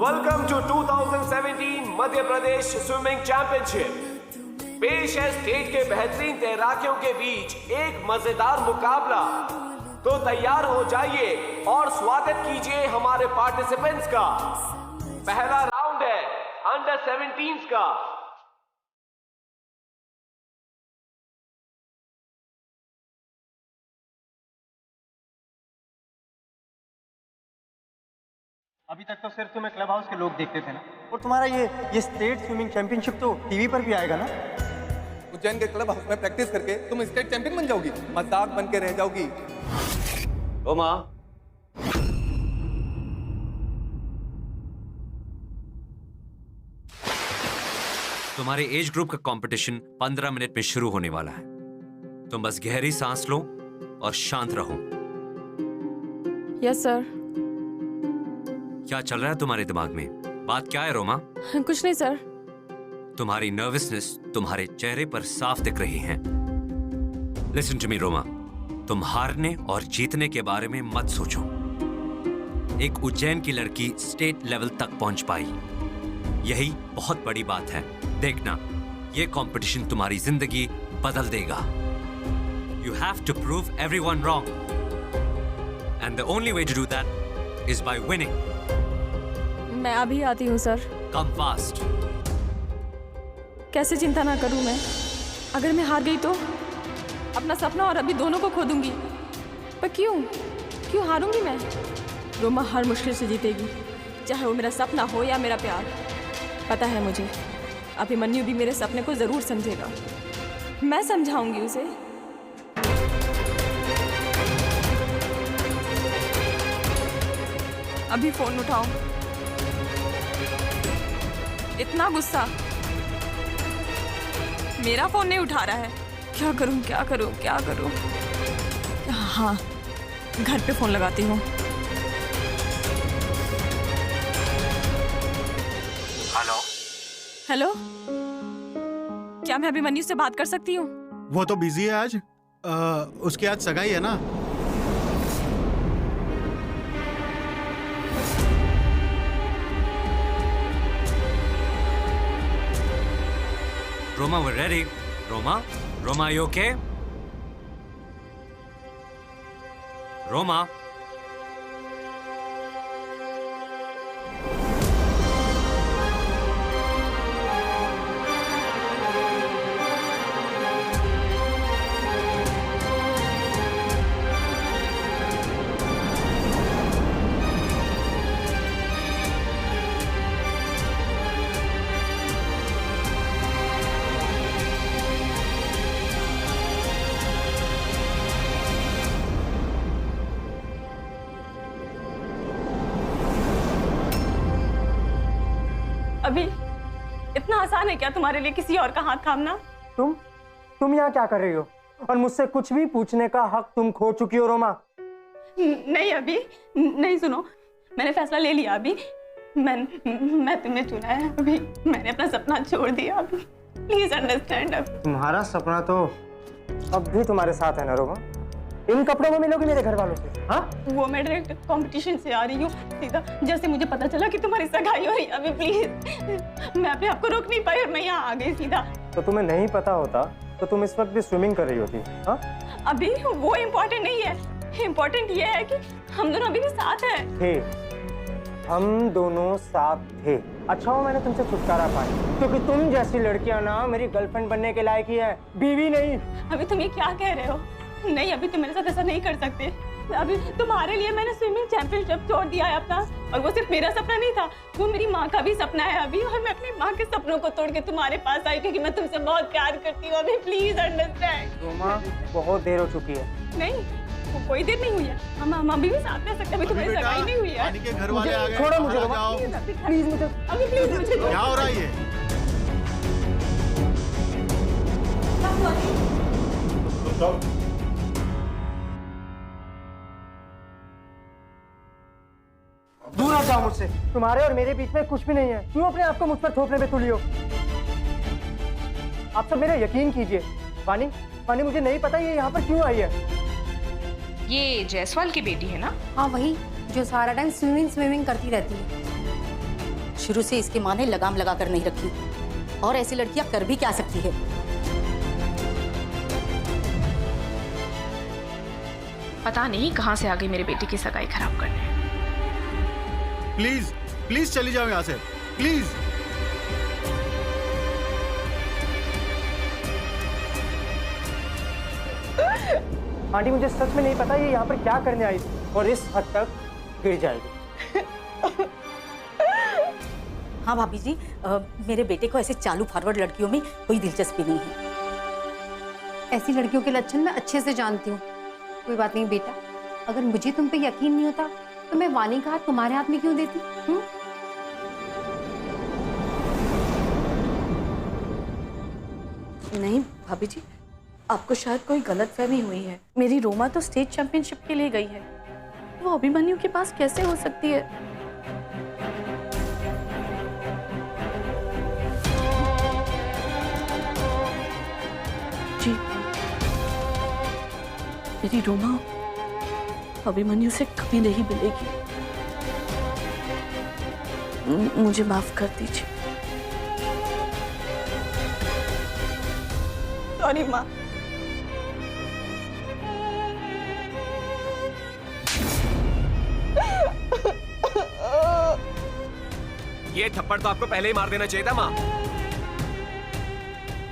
Welcome to 2017 Madhya Pradesh swimming championship. पेश है state के बेहतरीन तैराकियों के बीच एक मजेदार मुकाबला। तो तैयार हो जाइए और स्वागत कीजिए हमारे पार्टिसिपेंट्स का। पहला राउंड है अंडर 17 का। अभी तक तो सिर्फ तुम्हें क्लब हाउस के लोग देखते थे ना, और तुम्हारा ये स्टेट स्विमिंग चैंपियनशिप तो टीवी पर भी आएगा ना। उज्जैन के क्लब हाउस में प्रैक्टिस करके तुम स्टेट चैंपियन बन जाओगी, मजाक बन के रह जाओगी। रोमा, तुम्हारे एज ग्रुप का कंपटीशन 15 मिनट में शुरू होने वाला है। तुम बस गहरी सांस लो और शांत रहो। Yes sir. क्या चल रहा है तुम्हारे दिमाग में? बात क्या है रोमा? कुछ नहीं सर। तुम्हारी नर्वसनेस तुम्हारे चेहरे पर साफ दिख रही है। लिसन टू मी रोमा, तुम हारने और जीतने के बारे में मत सोचो। एक उज्जैन की लड़की स्टेट लेवल तक पहुंच पाई, यही बहुत बड़ी बात है। देखना, ये कंपटीशन तुम्हारी जिंदगी बदल देगा। You have to prove everyone wrong, and the only way to do that is by winning. मैं अभी आती हूँ सर। Come fast. कैसे चिंता ना करूँ मैं? अगर मैं हार गई तो अपना सपना और अभी दोनों को खो दूंगी। पर क्यों हारूंगी मैं? रोमा हर मुश्किल से जीतेगी, चाहे वो मेरा सपना हो या मेरा प्यार। पता है मुझे, अभिमन्यु भी मेरे सपने को जरूर समझेगा। मैं समझाऊंगी उसे। अभी फोन उठाओ। इतना गुस्सा, मेरा फोन नहीं उठा रहा है। क्या करूं? हाँ, घर पे फोन लगाती हूँ। हेलो, क्या मैं अभिमन्यु से बात कर सकती हूँ? वो तो बिजी है आज। उसकी आज सगाई है ना। Roma, we're ready. Roma, are you okay? Roma. अभी इतना आसान है क्या तुम्हारे लिए किसी और का हाथ थामना? तुम यहाँ क्या कर रही हो? और मुझसे कुछ भी पूछने का हक तुम खो चुकी हो रोमा। नहीं अभी नहीं, सुनो, मैंने फैसला ले लिया। अभी मैं तुम्हें चुना है। अभी मैंने अपना सपना छोड़ दिया। अभी प्लीज अंडरस्टैंड। तुम्हारा सपना तो अब भी तुम्हारे साथ है ना रोमा। इन कपड़ों में मिलोगी मेरे घर वालों से? हाँ, वो मैं डायरेक्ट कंपटीशन से आ रही हूँ सीधा। जैसे मुझे पता चला कि तुम्हारी सगाई हो रही है, अभी प्लीज, मैं अपने आप को रोक नहीं पाई और मैं यहाँ आ गई सीधा। तो तुम्हें नहीं पता होता तो तुम इस वक्त भी स्विमिंग कर रही होती। हाँ, अभी वो इम्पोर्टेंट नहीं है। इम्पोर्टेंट ये है कि हम दोनों अभी भी साथ हैं। थे, हम दोनों साथ थे। अच्छा हो मैंने तुमसे छुटकारा पाया, क्योंकि तुम जैसी लड़कियां ना मेरी गर्लफ्रेंड बनने के लायक ही है, बीवी नहीं। अभी तुम ये क्या कह रहे हो? नहीं, अभी तुम मेरे साथ ऐसा नहीं कर सकते। अभी तुम्हारे लिए मैंने स्विमिंग चैंपियनशिप छोड़ दिया है अपना, और वो सिर्फ मेरा सपना नहीं था, वो मेरी माँ का भी सपना है अभी। और मैं अपनी माँ के सपनों को तोड़ के तुम्हारे पास आई क्योंकि मैं तुमसे बहुत प्यार करती हूँ। अभी प्लीज अंडरस्टैंड। रोमा, बहुत देर हो चुकी है। नहीं, वो कोई देर नहीं हुई है। हम अभी भी साथ रह सकते हैं। अभी तुम्हारी सगाई नहीं हुई है। पानी के घर वाले आ गए। छोड़ो मुझे आ रोमा, जाओ। प्लीज मुझे, अभी प्लीज मुझे क्या हो रहा है ये? दूर हट जाओ मुझसे। तुम्हारे और मेरे बीच में कुछ भी नहीं है। क्यों अपने आप को मुझ पर थोपने पे तुली हो? आप सब मेरा यकीन कीजिए। वानी, मुझे नहीं पता ये यहाँ पर क्यों आई है। ये जायसवाल की बेटी है ना? हाँ वही, जो सारा टाइम स्विमिंग करती रहती है। शुरू से इसकी माँ ने लगाम लगा कर नहीं रखी, और ऐसी लड़कियां कर भी क्या सकती है। पता नहीं कहां से आ गई मेरे बेटे की सगाई खराब करने। प्लीज प्लीज चली जाओ यहाँ से, प्लीज। आंटी मुझे सच में नहीं पता ये यहाँ पर क्या करने आई थी, और इस हद तक गिर जाएगी। हाँ भाभी जी, मेरे बेटे को ऐसे चालू फॉरवर्ड लड़कियों में कोई दिलचस्पी नहीं है। ऐसी लड़कियों के लक्षण मैं अच्छे से जानती हूँ। कोई बात नहीं बेटा, अगर मुझे तुम पे यकीन नहीं होता तो मैं वानी का हाथ तुम्हारे हाथ में क्यों देती? नहीं भाभी जी, आपको शायद कोई गलतफहमी हुई है। मेरी रोमा तो स्टेट चैंपियनशिप के लिए गई है, वो अभिमन्यु के पास कैसे हो सकती है? जी, मेरी रोमा अभिमन्यु से कभी नहीं मिलेगी। मुझे माफ कर दीजिए। सॉरी माँ। ये थप्पड़ तो आपको पहले ही मार देना चाहिए था माँ,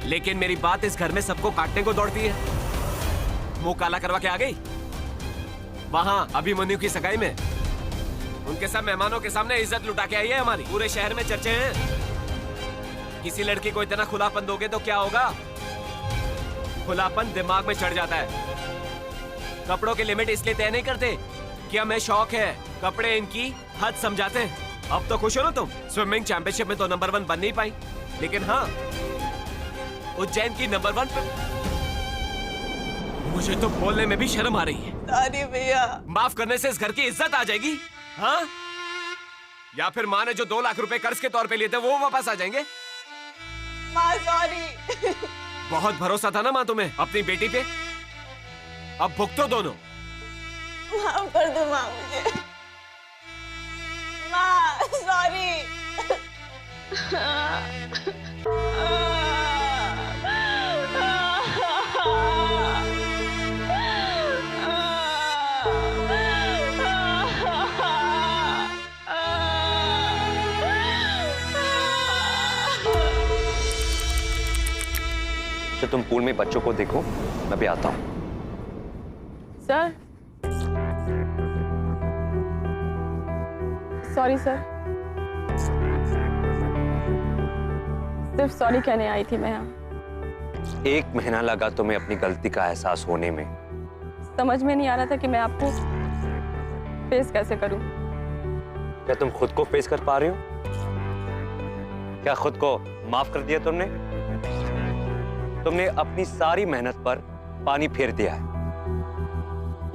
लेकिन मेरी बात इस घर में सबको काटने को दौड़ती है। मुंह काला करवा के आ गई वहां अभिमन्यु की सगाई में, उनके सब मेहमानों के सामने इज्जत लुटा के आई है हमारी। पूरे शहर में चर्चे हैं। किसी लड़की को इतना खुलापन दोगे तो क्या होगा? खुलापन दिमाग में चढ़ जाता है। कपड़ों की लिमिट इसलिए तय नहीं करते कि हमें शौक है, कपड़े इनकी हद समझाते हैं। अब तो खुश हो ना तुम, स्विमिंग चैंपियनशिप में तो नंबर 1 बन नहीं पाई, लेकिन हाँ उज्जैन की नंबर 1 पे मुझे तो बोलने में भी शर्म आ रही है। अरे भैया, माफ करने से इस घर की इज्जत आ जाएगी? हाँ, या फिर माँ ने जो 2 लाख रुपए कर्ज के तौर पे लिए थे वो वापस आ जाएंगे? माँ सॉरी। बहुत भरोसा था ना माँ तुम्हें अपनी बेटी पे, अब भुगतो दोनों। माफ कर दो माँ मुझे। माँ सॉरी। तो तुम पूल में बच्चों को देखो, मैं भी आता हूँ। सर, सॉरी सर, सिर्फ सॉरी कहने आई थी मैं यहाँ। 1 महीना लगा तुम्हें अपनी गलती का एहसास होने में। समझ में नहीं आ रहा था कि मैं आपको फेस कैसे करूं। क्या तुम खुद को फेस कर पा रहे हो? क्या खुद को माफ कर दिया तुमने? तुमने अपनी सारी मेहनत पर पानी फेर दिया है।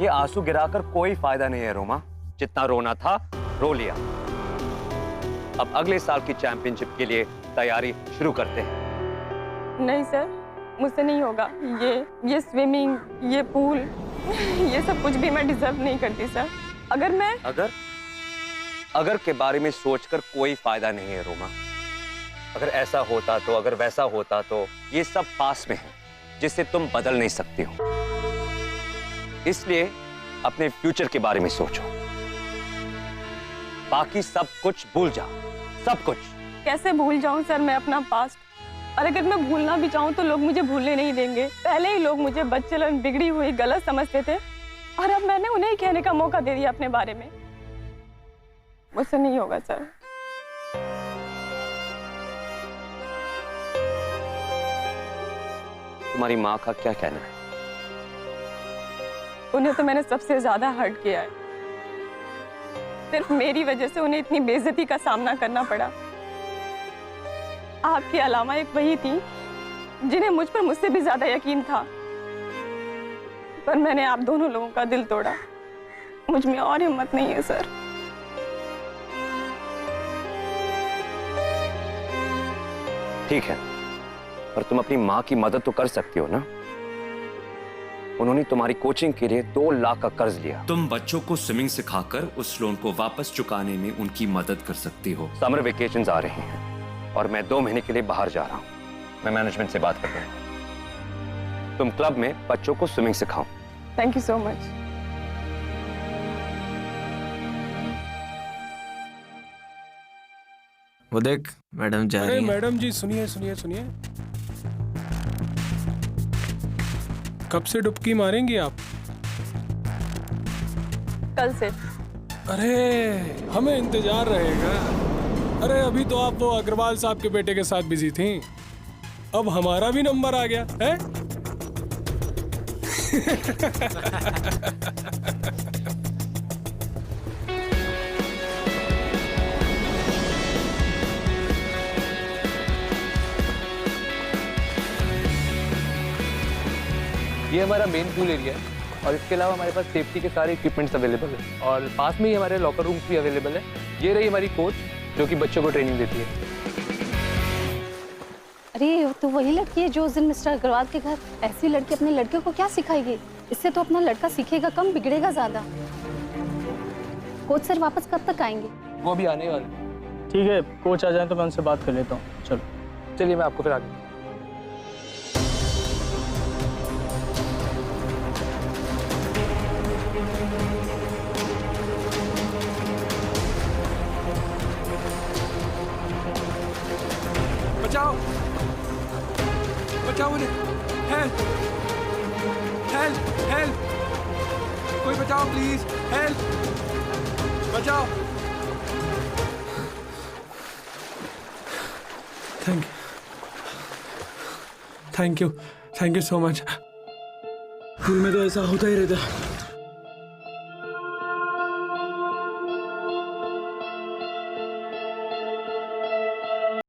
ये आंसू गिराकर कोई फायदा नहीं है रोमा। जितना रोना था रो लिया। अब अगले साल की चैंपियनशिप के लिए तैयारी शुरू करते हैं। नहीं सर, मुझसे नहीं होगा। ये स्विमिंग, ये पूल, ये सब कुछ भी मैं डिजर्व नहीं करती सर। अगर के बारे में सोचकर कोई फायदा नहीं है रोमा। अगर ऐसा होता तो, अगर वैसा होता तो, ये सब पास में है जिसे तुम बदल नहीं सकती हो। इसलिए अपने फ्यूचर के बारे में सोचो। बाकी सब कुछ भूल जाओ, सब कुछ। कैसे भूल जाऊं सर मैं अपना पास्ट? और अगर मैं भूलना भी चाहूं तो लोग मुझे भूलने नहीं देंगे। पहले ही लोग मुझे बच्चेलन, बिगड़ी हुई, गलत समझते थे, और अब मैंने उन्हें ही कहने का मौका दे दिया अपने बारे में। मुझसे नहीं होगा सर। तुम्हारी माँ का क्या कहना है? उन्हें तो मैंने सबसे ज्यादा हर्ट किया है। सिर्फ मेरी वजह से उन्हें इतनी बेइज्जती का सामना करना पड़ा। आपके अलावा एक वही थी जिन्हें मुझ पर मुझसे भी ज्यादा यकीन था, पर मैंने आप दोनों लोगों का दिल तोड़ा। मुझ में और हिम्मत नहीं है सर। ठीक है, पर तुम अपनी माँ की मदद तो कर सकती हो ना? उन्होंने तुम्हारी कोचिंग के लिए 2 लाख का कर्ज लिया। तुम बच्चों को स्विमिंग सिखाकर उस लोन को वापस चुकाने में उनकी मदद कर सकती हो। समर वेकेशंस आ रहे हैं और मैं 2 महीने के लिए बाहर जा रहा हूँ। मैं मैनेजमेंट से बात कर रहा हूँ। तुम क्लब में बच्चों को स्विमिंग सिखाओ। Thank you so much. वो देख मैडम जा रही हैं। मैडम जी सुनिए सुनिए सुनिए, कब से डुबकी मारेंगी आप? कल से। अरे हमें इंतजार रहेगा। अरे अभी तो आप वो अग्रवाल साहब के बेटे के साथ बिजी थी, अब हमारा भी नंबर आ गया है। ये हमारा मेन पूल एरिया है और इसके अलावा हमारे पास सेफ्टी के सारे इक्विपमेंट्स अवेलेबल है और पास में ही हमारे लॉकर रूम्स भी अवेलेबल है। ये रही हमारी कोच जो कि बच्चों को ट्रेनिंग देती है। अरे तो वही लड़की है जो उस दिन मिस्टर अग्रवाल के घर। ऐसी लड़की अपने लड़के को क्या सिखाएगी? इससे तो अपना लड़का सीखेगा कम, बिगड़ेगा ज्यादा। कोच सर वापस कब तक आएंगे? वो भी आने वाले। ठीक है, कोच आ जाए तो मैं उनसे बात कर लेता हूँ। चलो चलिए मैं आपको फिर आगे। बचाओ बचाओ मुझे, हेल्प हेल्प हेल्प, कोई बचाओ प्लीज, हेल्प बचाओ। Thank you so much. Pool में तो ऐसा होता ही रहता।